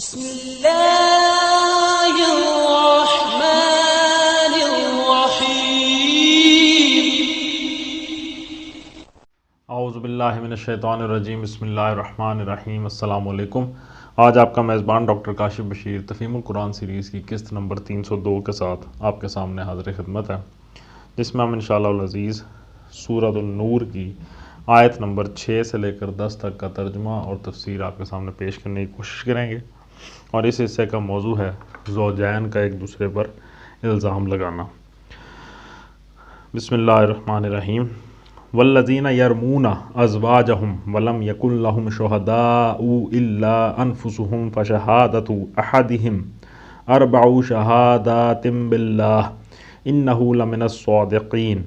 بسم اللہ الرحمن الرحیم۔ اعوذ باللہ من الشیطان الرجیم، بسم اللہ الرحمن الرحیم۔ السلام علیکم۔ آج آپ کا میزبان ڈاکٹر کاشف بشیر تفہیم القرآن سیریز کی قسط نمبر 302 کے ساتھ آپ کے سامنے حاضر خدمت ہے، جس میں ہم انشاءاللہ العزیز سورۃ النور کی آیت نمبر 6 سے لے کر 10 تک کا ترجمہ اور تفسیر آپ کے سامنے پیش کرنے کی کوشش کریں گے، اور اس حصے کا موضوع ہے زوجین کا ایک دوسرے پر الزام لگانا۔ بسم اللہ الرحمن الرحیم۔ والذین یرمون ازواجہم ولم یکن لہم شہداء الا انفسہم فشہادۃ احدہم اربع شہادات باللہ انہ لمن الصادقین۔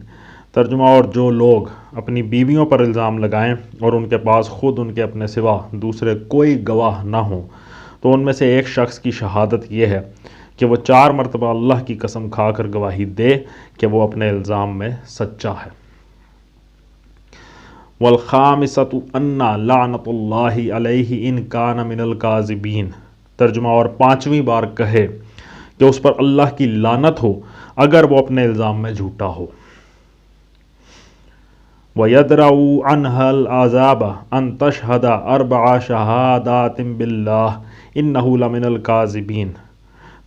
ترجمہ: اور جو لوگ اپنی بیویوں پر الزام لگائیں اور ان کے پاس خود ان کے اپنے سوا دوسرے کوئی گواہ نہ ہوں، تو ان میں سے ایک شخص کی شہادت یہ ہے کہ وہ 4 مرتبہ اللہ کی قسم کھا کر گواہی دے کہ وہ اپنے الزام میں سچا ہے۔ والخامسۃ ان لعنۃ اللہ علیہ ان کان من الکاذبین۔ ترجمہ: اور 5ویں بار کہے کہ اس پر اللہ کی لعنت ہو اگر وہ اپنے الزام میں جھوٹا ہو۔ وَيَدْرَعُ عَنْهَا الْعَذَابَ أَن تَشْهَدَ 4 شَهَادَاتٍ بِاللَّهِ إِنَّهُ لَمِنَ الْكَاذِبِينَ۔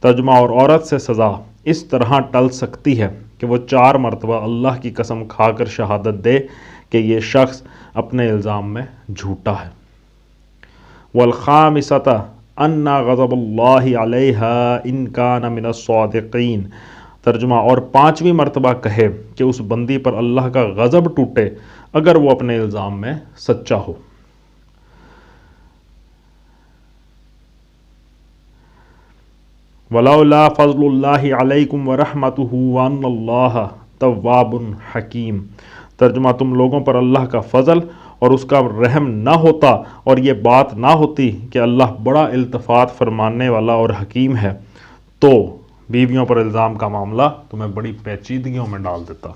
ترجمہ: اور عورت سے سزا اس طرح ٹل سکتی ہے کہ وہ 4 مرتبہ اللہ کی قسم کھا کر شہادت دے کہ یہ شخص اپنے الزام میں جھوٹا ہے۔ وَالْخَامِسَةَ أَنَّ غَضَبَ اللَّهِ عَلَيْهَا إِن كَانَ مِنَ الصَّادِقِينَ۔ ترجمہ: اور 5ویں مرتبہ کہے کہ اس بندی پر اللہ کا غضب ٹوٹے اگر وہ اپنے الزام میں سچا ہو۔ وَلَوْلَا فَضْلُ اللَّهِ عَلَيْكُمْ وَرَحْمَتُهُ وَأَنَّ اللَّهَ تَوَّابٌ حَكِيمٌ۔ ترجمہ: تم لوگوں پر اللہ کا فضل اور اس کا رحم نہ ہوتا اور یہ بات نہ ہوتی کہ اللہ بڑا التفات فرمانے والا اور حکیم ہے، تو بیویوں پر الزام کا معاملہ تمہیں بڑی پیچیدگیوں میں ڈال دیتا۔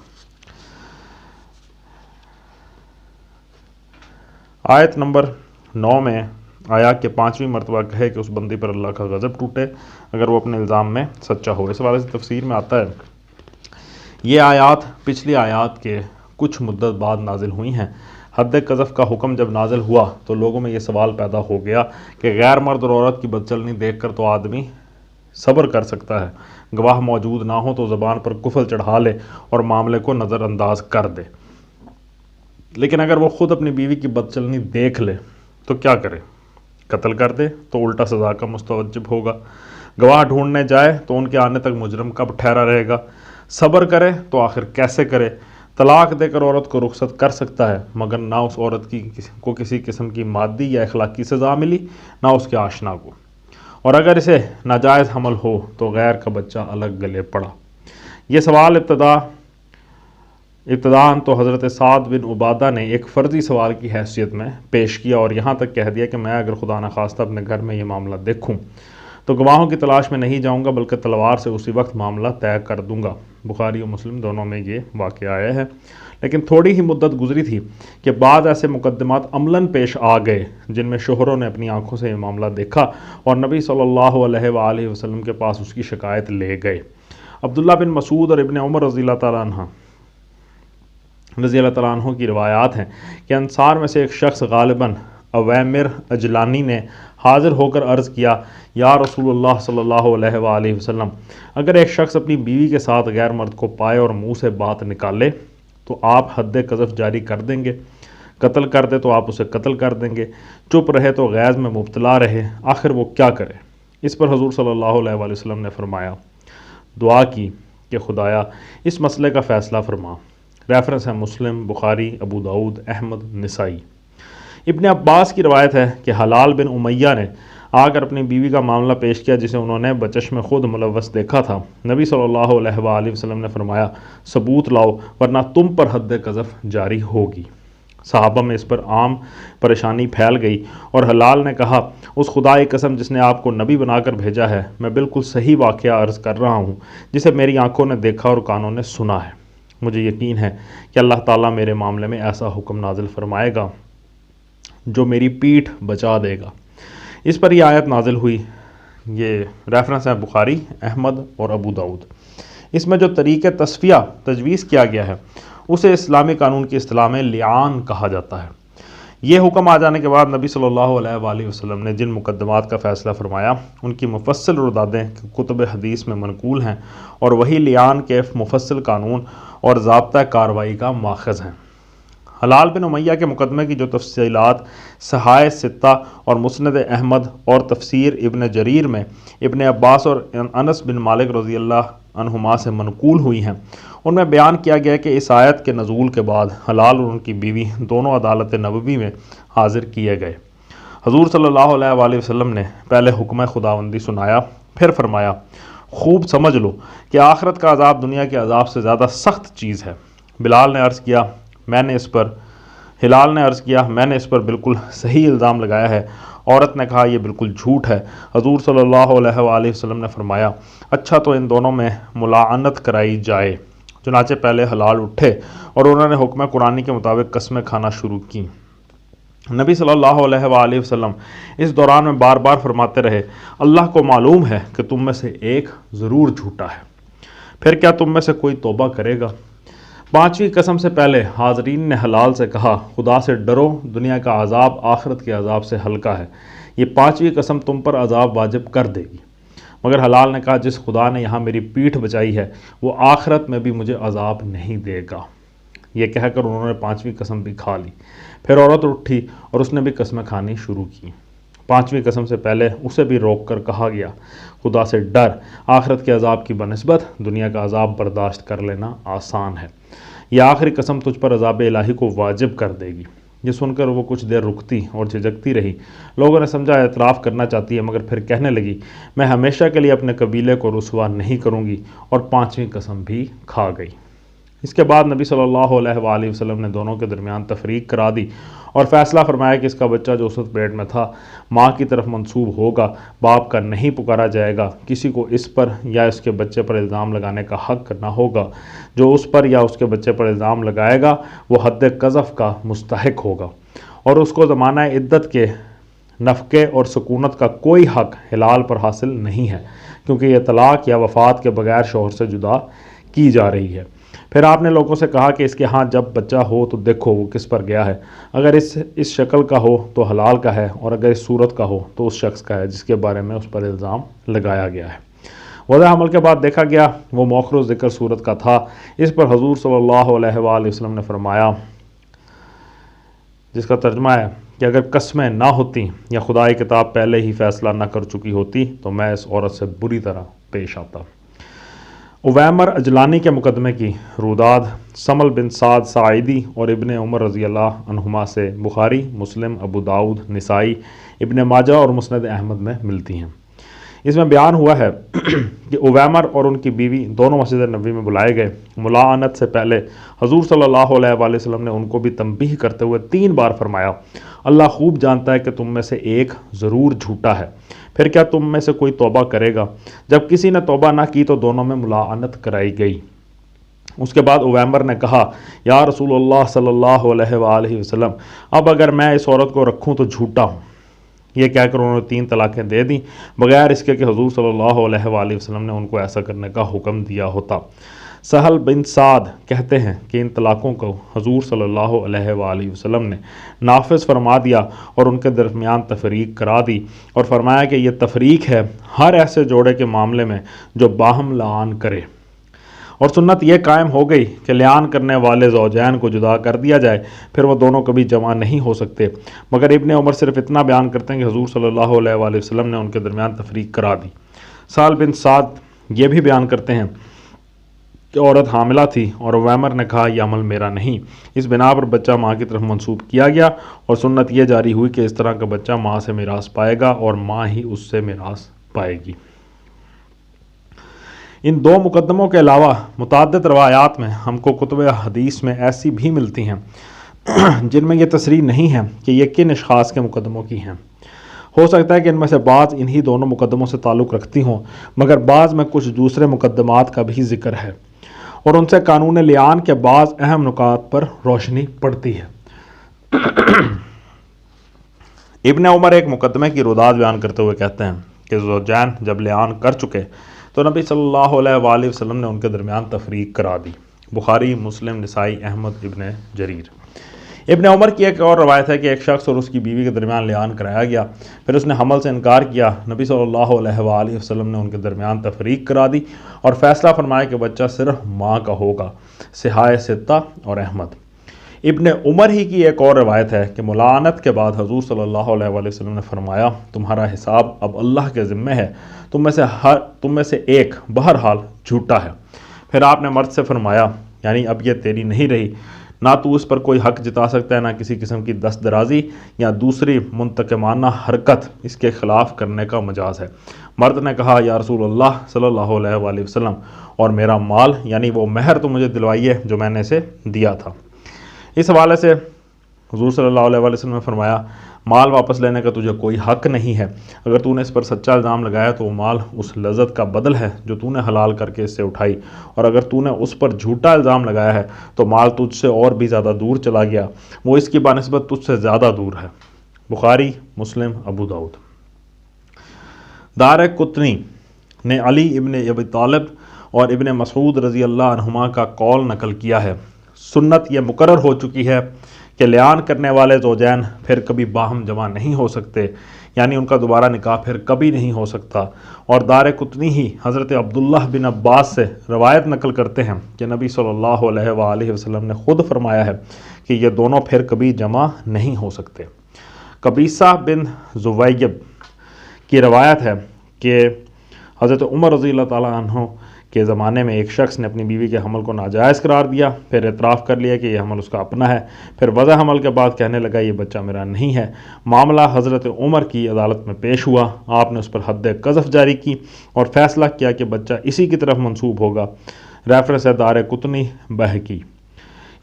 آیت نمبر 9 میں آیا کہ 5ویں مرتبہ کہے کہ اس بندی پر اللہ کا غضب ٹوٹے اگر وہ اپنے الزام میں سچا ہو۔ اس حوالے سے تفسیر میں آتا ہے یہ آیات پچھلی آیات کے کچھ مدت بعد نازل ہوئی ہیں۔ حد قذف کا حکم جب نازل ہوا تو لوگوں میں یہ سوال پیدا ہو گیا کہ غیر مرد اور عورت کی بدچلنی دیکھ کر تو آدمی صبر کر سکتا ہے، گواہ موجود نہ ہو تو زبان پر کفل چڑھا لے اور معاملے کو نظر انداز کر دے، لیکن اگر وہ خود اپنی بیوی کی بدچلنی دیکھ لے تو کیا کرے؟ قتل کر دے تو الٹا سزا کا مستوجب ہوگا، گواہ ڈھونڈنے جائے تو ان کے آنے تک مجرم کب ٹھہرا رہے گا، صبر کرے تو آخر کیسے کرے؟ طلاق دے کر عورت کو رخصت کر سکتا ہے، مگر نہ اس عورت کو کسی قسم کی مادی یا اخلاقی سزا ملی، نہ اس کے آشنا کو، اور اگر اسے ناجائز حمل ہو تو غیر کا بچہ الگ گلے پڑا۔ یہ سوال ابتداءً تو حضرت سعد بن عبادہ نے ایک فرضی سوال کی حیثیت میں پیش کیا اور یہاں تک کہہ دیا کہ میں اگر خدا نخواستہ اپنے گھر میں یہ معاملہ دیکھوں تو گواہوں کی تلاش میں نہیں جاؤں گا بلکہ تلوار سے اسی وقت معاملہ طے کر دوں گا۔ بخاری و مسلم دونوں میں یہ واقعہ آیا ہے، لیکن تھوڑی ہی مدت گزری تھی کہ بعض ایسے مقدمات عملاً پیش آ گئے جن میں شوہروں نے اپنی آنکھوں سے یہ معاملہ دیکھا اور نبی صلی اللہ علیہ وآلہ وسلم کے پاس اس کی شکایت لے گئے۔ عبداللہ بن مسعود اور ابن عمر رضی اللہ تعالیٰ عنہ کی روایات ہیں کہ انصار میں سے ایک شخص غالباً عویمر اجلانی نے حاضر ہو کر عرض کیا، یا رسول اللہ صلی اللہ علیہ وآلہ وسلم، اگر ایک شخص اپنی بیوی کے ساتھ غیر مرد کو پائے اور منہ سے بات نکالے تو آپ حد قذف جاری کر دیں گے؟ قتل کر دے تو آپ اسے قتل کر دیں گے؟ چپ رہے تو غیظ میں مبتلا رہے، آخر وہ کیا کرے؟ اس پر حضور صلی اللہ علیہ وآلہ وسلم نے فرمایا، دعا کی کہ خدایا اس مسئلے کا فیصلہ فرما۔ ریفرنس ہے مسلم، بخاری، ابو داؤد، احمد، نسائی۔ ابن عباس کی روایت ہے کہ حلال بن امیہ نے آ کر اپنی بیوی کا معاملہ پیش کیا جسے انہوں نے بچشم خود ملوث دیکھا تھا۔ نبی صلی اللہ علیہ وآلہ وسلم نے فرمایا، ثبوت لاؤ ورنہ تم پر حد قذف جاری ہوگی۔ صحابہ میں اس پر عام پریشانی پھیل گئی اور حلال نے کہا، اس خدا کی قسم جس نے آپ کو نبی بنا کر بھیجا ہے، میں بالکل صحیح واقعہ عرض کر رہا ہوں جسے میری آنکھوں نے دیکھا اور کانوں نے سنا ہے۔ مجھے یقین ہے کہ اللہ تعالیٰ میرے معاملے میں ایسا حکم نازل فرمائے گا جو میری پیٹھ بچا دے گا۔ اس پر یہ آیت نازل ہوئی، یہ ریفرنس ہے بخاری، احمد اور ابو داؤد۔ اس میں جو طریقہ تصفیہ تجویز کیا گیا ہے اسے اسلامی قانون کی اصطلاح میں لعان کہا جاتا ہے۔ یہ حکم آ جانے کے بعد نبی صلی اللہ علیہ وآلہ وسلم نے جن مقدمات کا فیصلہ فرمایا ان کی مفصل ردادیں کتب حدیث میں منقول ہیں، اور وہی لعان کے مفصل قانون اور ضابطہ کارروائی کا ماخذ ہیں۔ حلال بن امیہ کے مقدمے کی جو تفصیلات صحائح ستہ اور مسند احمد اور تفسیر ابن جریر میں ابن عباس اور انس بن مالک رضی اللہ عنہما سے منقول ہوئی ہیں، ان میں بیان کیا گیا کہ اس آیت کے نزول کے بعد حلال اور ان کی بیوی دونوں عدالت نبوی میں حاضر کیے گئے۔ حضور صلی اللہ علیہ وآلہ وسلم نے پہلے حکم خداوندی سنایا، پھر فرمایا خوب سمجھ لو کہ آخرت کا عذاب دنیا کے عذاب سے زیادہ سخت چیز ہے۔ ہلال نے عرض کیا میں نے اس پر بالکل صحیح الزام لگایا ہے۔ عورت نے کہا یہ بالکل جھوٹ ہے۔ حضور صلی اللہ علیہ وآلہ وسلم نے فرمایا اچھا تو ان دونوں میں ملاعنت کرائی جائے۔ چنانچہ پہلے ہلال اٹھے اور انہوں نے حکم قرآنی کے مطابق قسمیں کھانا شروع کی۔ نبی صلی اللہ علیہ وآلہ وسلم اس دوران میں بار بار فرماتے رہے اللہ کو معلوم ہے کہ تم میں سے ایک ضرور جھوٹا ہے، پھر کیا تم میں سے کوئی توبہ کرے گا؟ پانچویں قسم سے پہلے حاضرین نے حلال سے کہا خدا سے ڈرو، دنیا کا عذاب آخرت کے عذاب سے ہلکا ہے، یہ پانچویں قسم تم پر عذاب واجب کر دے گی۔ مگر حلال نے کہا جس خدا نے یہاں میری پیٹھ بچائی ہے وہ آخرت میں بھی مجھے عذاب نہیں دے گا۔ یہ کہہ کر انہوں نے پانچویں قسم بھی کھا لی۔ پھر عورت اٹھی اور اس نے بھی قسمیں کھانی شروع کی۔ پانچویں قسم سے پہلے اسے بھی روک کر کہا گیا خدا سے ڈر، آخرت کے عذاب کی بنسبت دنیا کا عذاب برداشت کر لینا آسان ہے، یہ آخری قسم تجھ پر عذاب الہی کو واجب کر دے گی۔ یہ سن کر وہ کچھ دیر رکتی اور جھجکتی رہی۔ لوگوں نے سمجھا اعتراف کرنا چاہتی ہے، مگر پھر کہنے لگی میں ہمیشہ کے لیے اپنے قبیلے کو رسوا نہیں کروں گی، اور پانچویں قسم بھی کھا گئی۔ اس کے بعد نبی صلی اللہ علیہ وآلہ وسلم نے دونوں کے درمیان تفریق کرا دی اور فیصلہ فرمایا کہ اس کا بچہ جو اس وقت پیٹ میں تھا ماں کی طرف منسوب ہوگا، باپ کا نہیں پکارا جائے گا، کسی کو اس پر یا اس کے بچے پر الزام لگانے کا حق نہ ہوگا، جو اس پر یا اس کے بچے پر الزام لگائے گا وہ حد قذف کا مستحق ہوگا، اور اس کو زمانہ عدت کے نفقے اور سکونت کا کوئی حق حلال پر حاصل نہیں ہے، کیونکہ یہ طلاق یا وفات کے بغیر شوہر سے جدا کی جا رہی ہے۔ پھر آپ نے لوگوں سے کہا کہ اس کے ہاں جب بچہ ہو تو دیکھو وہ کس پر گیا ہے، اگر اس شکل کا ہو تو حلال کا ہے، اور اگر اس صورت کا ہو تو اس شخص کا ہے جس کے بارے میں اس پر الزام لگایا گیا ہے۔ وضع حمل کے بعد دیکھا گیا وہ موخر ذکر صورت کا تھا۔ اس پر حضور صلی اللہ علیہ وآلہ وسلم نے فرمایا، جس کا ترجمہ ہے کہ اگر قسمیں نہ ہوتی یا خدائی کتاب پہلے ہی فیصلہ نہ کر چکی ہوتی تو میں اس عورت سے بری طرح پیش آتا۔ اویمر اجلانی کے مقدمے کی روداد سمل بن سعد ساعدی اور ابن عمر رضی اللہ عنہما سے بخاری، مسلم، ابو داؤد، نسائی، ابن ماجہ اور مسند احمد میں ملتی ہیں۔ اس میں بیان ہوا ہے کہ اویمر اور ان کی بیوی دونوں مسجد نبوی میں بلائے گئے۔ ملاعنت سے پہلے حضور صلی اللہ علیہ وآلہ وسلم نے ان کو بھی تنبیہ کرتے ہوئے 3 بار فرمایا اللہ خوب جانتا ہے کہ تم میں سے ایک ضرور جھوٹا ہے، پھر کیا تم میں سے کوئی توبہ کرے گا؟ جب کسی نے توبہ نہ کی تو دونوں میں ملاعنت کرائی گئی۔ اس کے بعد اویمر نے کہا یا رسول اللہ صلی اللہ علیہ وآلہ وسلم اب اگر میں اس عورت کو رکھوں تو جھوٹا ہوں۔ یہ کہہ کر انہوں نے 3 طلاقیں دے دیں، بغیر اس کے کہ حضور صلی اللہ علیہ وآلہ وسلم نے ان کو ایسا کرنے کا حکم دیا ہوتا۔ سہل بن سعد کہتے ہیں کہ ان طلاقوں کو حضور صلی اللہ علیہ وآلہ وسلم نے نافذ فرما دیا اور ان کے درمیان تفریق کرا دی، اور فرمایا کہ یہ تفریق ہے ہر ایسے جوڑے کے معاملے میں جو باہم لعان کرے، اور سنت یہ قائم ہو گئی کہ لعان کرنے والے زوجین کو جدا کر دیا جائے، پھر وہ دونوں کبھی جمع نہیں ہو سکتے۔ مگر ابن عمر صرف اتنا بیان کرتے ہیں کہ حضور صلی اللہ علیہ وآلہ وسلم نے ان کے درمیان تفریق کرا دی۔ سہل بن سعد یہ بھی بیان کرتے ہیں کہ عورت حاملہ تھی اور اویمر نے کہا یہ عمل میرا نہیں، اس بنا پر بچہ ماں کی طرف منسوب کیا گیا، اور سنت یہ جاری ہوئی کہ اس طرح کا بچہ ماں سے میراث پائے گا اور ماں ہی اس سے میراث پائے گی۔ ان 2 مقدموں کے علاوہ متعدد روایات میں ہم کو کتب حدیث میں ایسی بھی ملتی ہیں جن میں یہ تصریح نہیں ہے کہ یہ کن اشخاص کے مقدموں کی ہیں۔ ہو سکتا ہے کہ ان میں سے بعض انہی دونوں مقدموں سے تعلق رکھتی ہوں، مگر بعض میں کچھ دوسرے مقدمات کا بھی ذکر ہے، اور ان سے قانون لعان کے بعض اہم نکات پر روشنی پڑتی ہے۔ ابن عمر ایک مقدمے کی روداد بیان کرتے ہوئے کہتے ہیں کہ زوجین جب لیان کر چکے تو نبی صلی اللہ علیہ وآلہ وسلم نے ان کے درمیان تفریق کرا دی۔ بخاری، مسلم، نسائی، احمد، ابن جریر۔ ابن عمر کی ایک اور روایت ہے کہ ایک شخص اور اس کی بیوی کے درمیان لیان کرایا گیا، پھر اس نے حمل سے انکار کیا۔ نبی صلی اللہ علیہ وآلہ وسلم نے ان کے درمیان تفریق کرا دی اور فیصلہ فرمایا کہ بچہ صرف ماں کا ہوگا۔ صحاح ستہ اور احمد۔ ابن عمر ہی کی ایک اور روایت ہے کہ ملعنت کے بعد حضور صلی اللہ علیہ وآلہ وسلم نے فرمایا تمہارا حساب اب اللہ کے ذمہ ہے، تم میں سے ایک بہرحال جھوٹا ہے۔ پھر آپ نے مرد سے فرمایا یعنی اب یہ تیری نہیں رہی، نہ تو اس پر کوئی حق جتا سکتا ہے، نہ کسی قسم کی دست درازی یا دوسری منتقمانہ حرکت اس کے خلاف کرنے کا مجاز ہے۔ مرد نے کہا یا رسول اللہ صلی اللہ علیہ وآلہ وسلم، اور میرا مال یعنی وہ مہر تو مجھے دلوائیے جو میں نے اسے دیا تھا۔ اس حوالے سے حضور صلی اللہ علیہ وآلہ وسلم نے فرمایا مال واپس لینے کا تجھے کوئی حق نہیں ہے، اگر تو نے اس پر سچا الزام لگایا تو وہ مال اس لذت کا بدل ہے جو تو نے حلال کر کے اس سے اٹھائی، اور اگر تو نے اس پر جھوٹا الزام لگایا ہے تو مال تجھ سے اور بھی زیادہ دور چلا گیا، وہ اس کی بنسبت تجھ سے زیادہ دور ہے۔ بخاری، مسلم، ابو داؤد۔ دار قطنی نے علی ابن ابی طالب اور ابن مسعود رضی اللہ عنہما کا قول نقل کیا ہے، سنت یہ مقرر ہو چکی ہے کہ لیان کرنے والے زوجین پھر کبھی باہم جمع نہیں ہو سکتے، یعنی ان کا دوبارہ نکاح پھر کبھی نہیں ہو سکتا۔ اور دار قطنی ہی حضرت عبداللہ بن عباس سے روایت نقل کرتے ہیں کہ نبی صلی اللہ علیہ وآلہ وسلم نے خود فرمایا ہے کہ یہ دونوں پھر کبھی جمع نہیں ہو سکتے۔ قبیصہ بن زویب کی روایت ہے کہ حضرت عمر رضی اللہ تعالیٰ عنہ کے زمانے میں ایک شخص نے اپنی بیوی کے حمل کو ناجائز قرار دیا، پھر اعتراف کر لیا کہ یہ حمل اس کا اپنا ہے، پھر وضع حمل کے بعد کہنے لگا یہ بچہ میرا نہیں ہے۔ معاملہ حضرت عمر کی عدالت میں پیش ہوا، آپ نے اس پر حد قذف جاری کی اور فیصلہ کیا کہ بچہ اسی کی طرف منسوب ہوگا۔ ریفرنس ہے دار قطنی، بہقی۔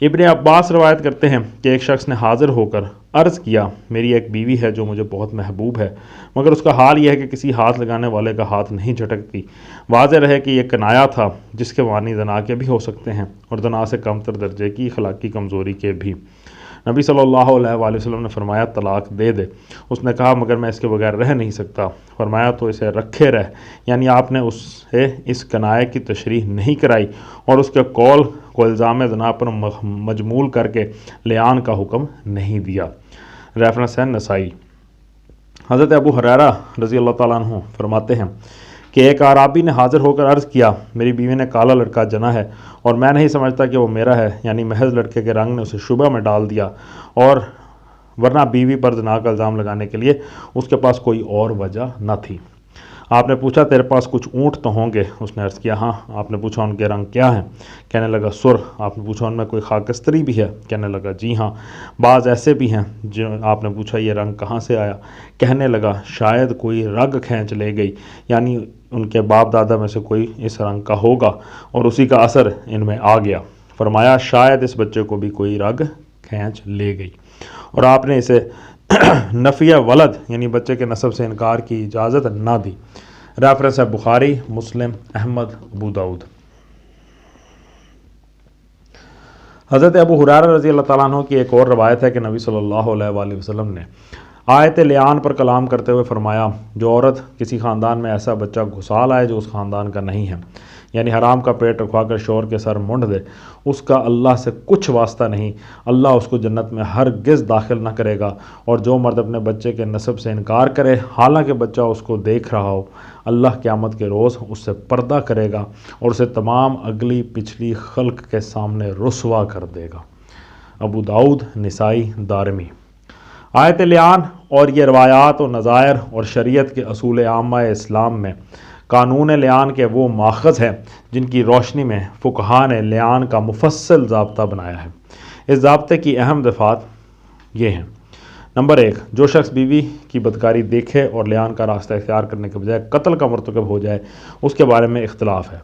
ابن عباس روایت کرتے ہیں کہ ایک شخص نے حاضر ہو کر عرض کیا میری ایک بیوی ہے جو مجھے بہت محبوب ہے، مگر اس کا حال یہ ہے کہ کسی ہاتھ لگانے والے کا ہاتھ نہیں جھٹکتی۔ واضح رہے کہ یہ کنایا تھا جس کے معنی زنا کے بھی ہو سکتے ہیں اور زنا سے کم تر درجے کی اخلاقی کمزوری کے بھی۔ نبی صلی اللہ علیہ وآلہ وسلم نے فرمایا طلاق دے دے۔ اس نے کہا مگر میں اس کے بغیر رہ نہیں سکتا۔ فرمایا تو اسے رکھے رہ، یعنی آپ نے اسے اس کنائے کی تشریح نہیں کرائی اور اس کے قول کو الزام زنا پر مجمول کر کے لیان کا حکم نہیں دیا۔ ریفرنس ہے نسائی۔ حضرت ابو ہریرہ رضی اللہ تعالیٰ عنہ فرماتے ہیں کہ ایک اعرابی نے حاضر ہو کر عرض کیا میری بیوی نے کالا لڑکا جنا ہے اور میں نہیں سمجھتا کہ وہ میرا ہے، یعنی محض لڑکے کے رنگ نے اسے شبہ میں ڈال دیا، اور ورنہ بیوی پر زنا کا الزام لگانے کے لیے اس کے پاس کوئی اور وجہ نہ تھی۔ آپ نے پوچھا تیرے پاس کچھ اونٹ تو ہوں گے؟ اس نے عرض کیا ہاں۔ آپ نے پوچھا ان کے رنگ کیا ہیں؟ کہنے لگا سرخ۔ آپ نے پوچھا ان میں کوئی خاکستری بھی ہے؟ کہنے لگا جی ہاں، بعض ایسے بھی ہیں۔ جو آپ نے پوچھا یہ رنگ کہاں سے آیا؟ کہنے لگا شاید کوئی رگ کھینچ لے گئی، یعنی ان کے باپ دادا میں سے کوئی اس رنگ کا ہوگا اور اسی کا اثر ان میں آ گیا۔ فرمایا شاید اس بچے کو بھی کوئی رگ کھینچ لے گئی، اور آپ نے اسے نفی ولد یعنی بچے کے نسب سے انکار کی اجازت نہ دی۔ ریفرنس ہے بخاری، مسلم، احمد، ابو داؤد۔ حضرت ابو ہریرہ رضی اللہ تعالیٰ عنہ کی ایک اور روایت ہے کہ نبی صلی اللہ علیہ وآلہ وسلم نے آیت لیان پر کلام کرتے ہوئے فرمایا جو عورت کسی خاندان میں ایسا بچہ گھسا لائے جو اس خاندان کا نہیں ہے، یعنی حرام کا پیٹ رکھوا کر شور کے سر مونڈ دے، اس کا اللہ سے کچھ واسطہ نہیں، اللہ اس کو جنت میں ہرگز داخل نہ کرے گا۔ اور جو مرد اپنے بچے کے نسب سے انکار کرے حالانکہ بچہ اس کو دیکھ رہا ہو، اللہ قیامت کے روز اس سے پردہ کرے گا اور اسے تمام اگلی پچھلی خلق کے سامنے رسوا کر دے گا۔ ابو داؤد، نسائی، دارمی۔ آیت لیان اور یہ روایات و نظائر اور شریعت کے اصول عامہ اسلام میں قانون لیان کے وہ ماخذ ہیں جن کی روشنی میں فقہا نے لیان کا مفصل ضابطہ بنایا ہے۔ اس ضابطے کی اہم دفعات یہ ہیں: نمبر 1، جو شخص بیوی کی بدکاری دیکھے اور لیان کا راستہ اختیار کرنے کے بجائے قتل کا مرتکب ہو جائے، اس کے بارے میں اختلاف ہے۔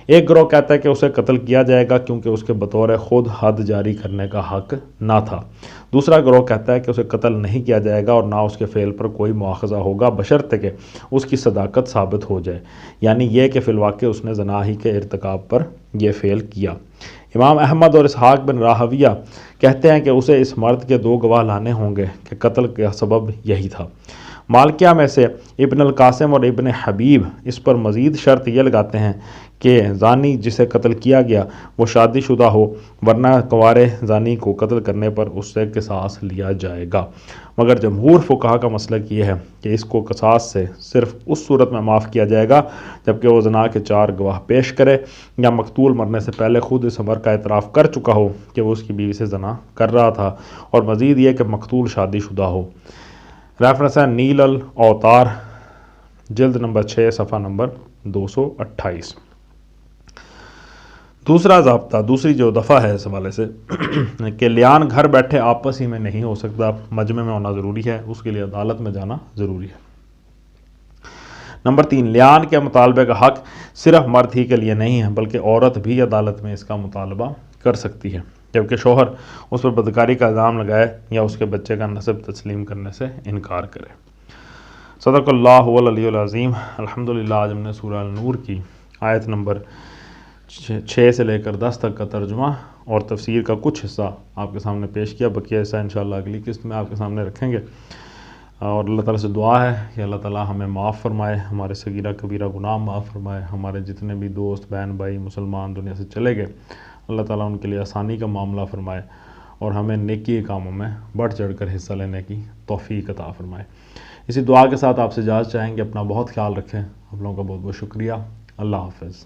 ایک گروہ کہتا ہے کہ اسے قتل کیا جائے گا کیونکہ اس کے بطور خود حد جاری کرنے کا حق نہ تھا۔ دوسرا گروہ کہتا ہے کہ اسے قتل نہیں کیا جائے گا اور نہ اس کے فعل پر کوئی مواخذہ ہوگا بشرطے کہ اس کی صداقت ثابت ہو جائے، یعنی یہ کہ فی الواقع اس نے زنا ہی کے ارتکاب پر یہ فعل کیا۔ امام احمد اور اسحاق بن راہویہ کہتے ہیں کہ اسے اس مرد کے 2 گواہ لانے ہوں گے کہ قتل کا سبب یہی تھا۔ مالکیہ میں سے ابن القاسم اور ابن حبیب اس پر مزید شرط یہ لگاتے ہیں کہ زانی جسے قتل کیا گیا وہ شادی شدہ ہو، ورنہ کنوارے زانی کو قتل کرنے پر اس سے قصاص لیا جائے گا، مگر جمہور فقہا کا مسلک یہ ہے کہ اس کو قصاص سے صرف اس صورت میں معاف کیا جائے گا جبکہ وہ زنا کے 4 گواہ پیش کرے یا مقتول مرنے سے پہلے خود اس امر کا اعتراف کر چکا ہو کہ وہ اس کی بیوی سے زنا کر رہا تھا، اور مزید یہ کہ مقتول شادی شدہ ہو۔ ریفرنس ہے نیل الاوتار، جلد نمبر 6 صفحہ نمبر 228۔ دوسرا ضابطہ، دوسری جو دفعہ ہے اس حوالے سے کہ لیان گھر بیٹھے آپس ہی میں نہیں ہو سکتا، مجمع میں ہونا ضروری ہے، اس کے لیے عدالت میں جانا ضروری ہے۔ نمبر 3، لیان کے مطالبے کا حق صرف مرد ہی کے لیے نہیں ہے بلکہ عورت بھی عدالت میں اس کا مطالبہ کر سکتی ہے جبکہ شوہر اس پر بدکاری کا الزام لگائے یا اس کے بچے کا نسب تسلیم کرنے سے انکار کرے۔ صدق اللہ العلی العظیم۔ الحمدللہ آج ہم نے سورہ النور کی آیت نمبر 6 سے لے کر 10 تک کا ترجمہ اور تفسیر کا کچھ حصہ آپ کے سامنے پیش کیا، بقیہ حصہ انشاءاللہ اگلی قسط میں آپ کے سامنے رکھیں گے، اور اللہ تعالیٰ سے دعا ہے کہ اللہ تعالیٰ ہمیں معاف فرمائے، ہمارے صغیرہ کبیرہ گناہ معاف فرمائے، ہمارے جتنے بھی دوست بہن بھائی مسلمان دنیا سے چلے گئے اللہ تعالیٰ ان کے لیے آسانی کا معاملہ فرمائے اور ہمیں نیکی کے کاموں میں بڑھ چڑھ کر حصہ لینے کی توفیق عطا فرمائے۔ اسی دعا کے ساتھ آپ سے اجازت چاہیں گے، اپنا بہت خیال رکھیں، آپ لوگوں کا بہت بہت شکریہ، اللہ حافظ۔